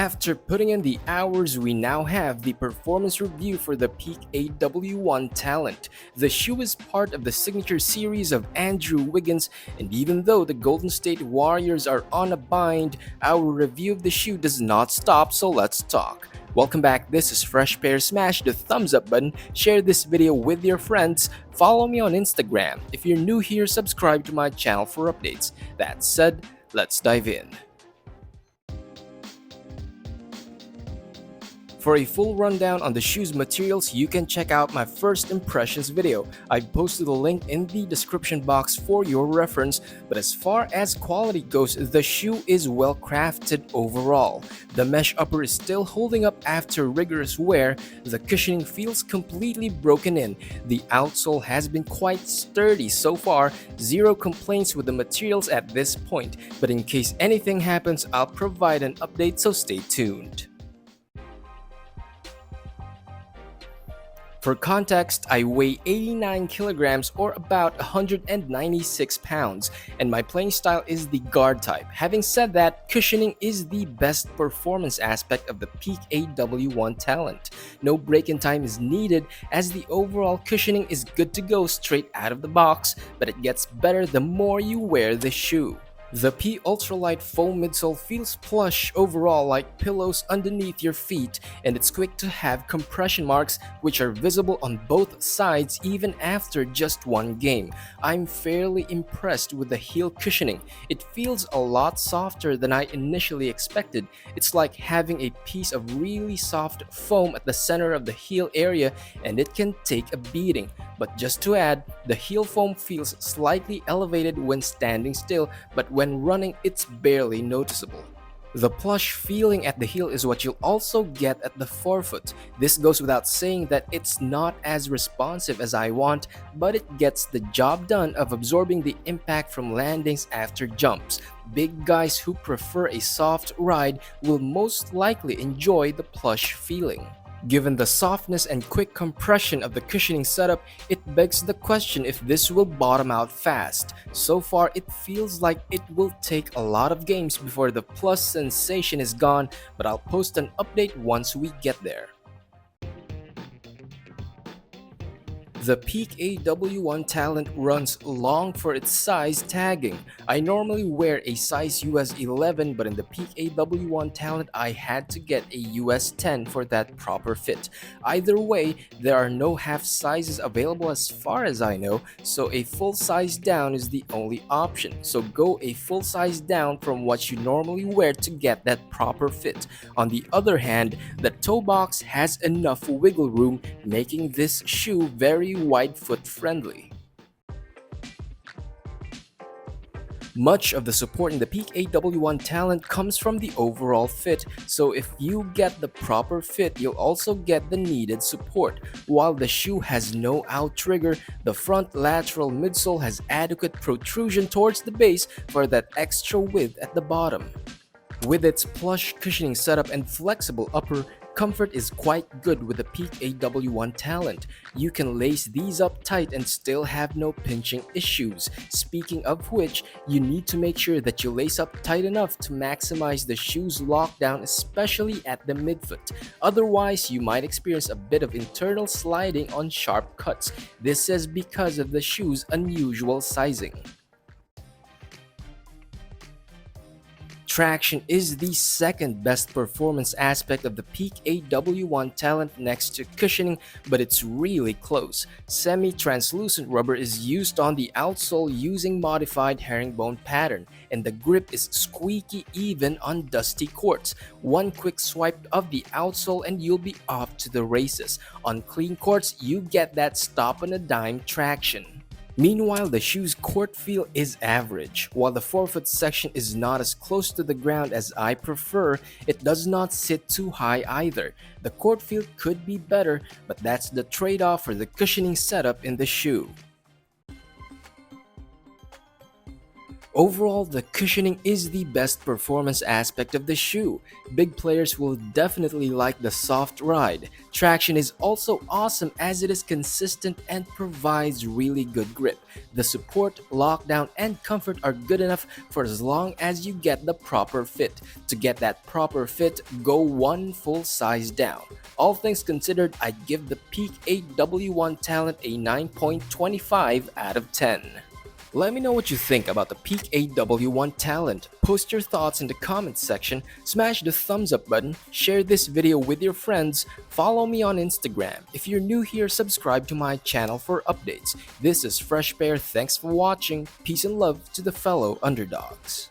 After putting in the hours, we now have the performance review for the Peak AW1 Talent. The shoe is part of the signature series of Andrew Wiggins, and even though the Golden State Warriors are on a bind, our review of the shoe does not stop, so let's talk. Welcome back, this is Fresh Pair. Smash the thumbs up button, share this video with your friends, follow me on Instagram. If you're new here, subscribe to my channel for updates. That said, let's dive in. For a full rundown on the shoe's materials, you can check out my first impressions video. I've posted a link in the description box for your reference, but as far as quality goes, the shoe is well crafted overall. The mesh upper is still holding up after rigorous wear, the cushioning feels completely broken in, the outsole has been quite sturdy so far, zero complaints with the materials at this point, but in case anything happens, I'll provide an update, so stay tuned. For context, I weigh 89 kilograms or about 196 pounds, and my playing style is the guard type. Having said that, cushioning is the best performance aspect of the Peak AW1 Talent. No break-in time is needed as the overall cushioning is good to go straight out of the box, but it gets better the more you wear the shoe. The P ultralight foam midsole feels plush overall like pillows underneath your feet, and it's quick to have compression marks which are visible on both sides even after just one game. I'm fairly impressed with the heel cushioning. It feels a lot softer than I initially expected. It's like having a piece of really soft foam at the center of the heel area, and it can take a beating. But just to add, the heel foam feels slightly elevated when standing still, but when running it's barely noticeable. The plush feeling at the heel is what you'll also get at the forefoot. This goes without saying that it's not as responsive as I want, but it gets the job done of absorbing the impact from landings after jumps. Big guys who prefer a soft ride will most likely enjoy the plush feeling. Given the softness and quick compression of the cushioning setup, it begs the question if this will bottom out fast. So far, it feels like it will take a lot of games before the plus sensation is gone, but I'll post an update once we get there. The Peak AW1 Talent runs long for its size tagging. I normally wear a size US 11, but in the Peak AW1 Talent I had to get a US 10 for that proper fit. Either way, there are no half sizes available as far as I know, so a full size down is the only option. So go a full size down from what you normally wear to get that proper fit. On the other hand, the toe box has enough wiggle room, making this shoe very wide foot friendly. Much of the support in the Peak AW1 Talent comes from the overall fit, so if you get the proper fit, you'll also get the needed support. While the shoe has no outrigger, the front lateral midsole has adequate protrusion towards the base for that extra width at the bottom. With its plush cushioning setup and flexible upper, comfort is quite good with the Peak AW1 Talent. You can lace these up tight and still have no pinching issues. Speaking of which, you need to make sure that you lace up tight enough to maximize the shoe's lockdown, especially at the midfoot. Otherwise, you might experience a bit of internal sliding on sharp cuts. This is because of the shoe's unusual sizing. Traction is the second best performance aspect of the Peak AW1 Talent next to cushioning, but it's really close. Semi-translucent rubber is used on the outsole using modified herringbone pattern, and the grip is squeaky even on dusty courts. One quick swipe of the outsole and you'll be off to the races. On clean courts, you get that stop on a dime traction. Meanwhile, the shoe's court feel is average. While the forefoot section is not as close to the ground as I prefer, it does not sit too high either. The court feel could be better, but that's the trade-off for the cushioning setup in the shoe. Overall, the cushioning is the best performance aspect of the shoe. Big players will definitely like the soft ride. Traction is also awesome as it is consistent and provides really good grip. The support, lockdown, and comfort are good enough for as long as you get the proper fit. To get that proper fit, go one full size down. All things considered, I'd give the Peak AW1 Talent a 9.25 out of 10. Let me know what you think about the Peak AW1 Talent. Post your thoughts in the comments section, smash the thumbs up button, share this video with your friends, follow me on Instagram. If you're new here, subscribe to my channel for updates. This is Fresh Pair, thanks for watching, peace and love to the fellow underdogs.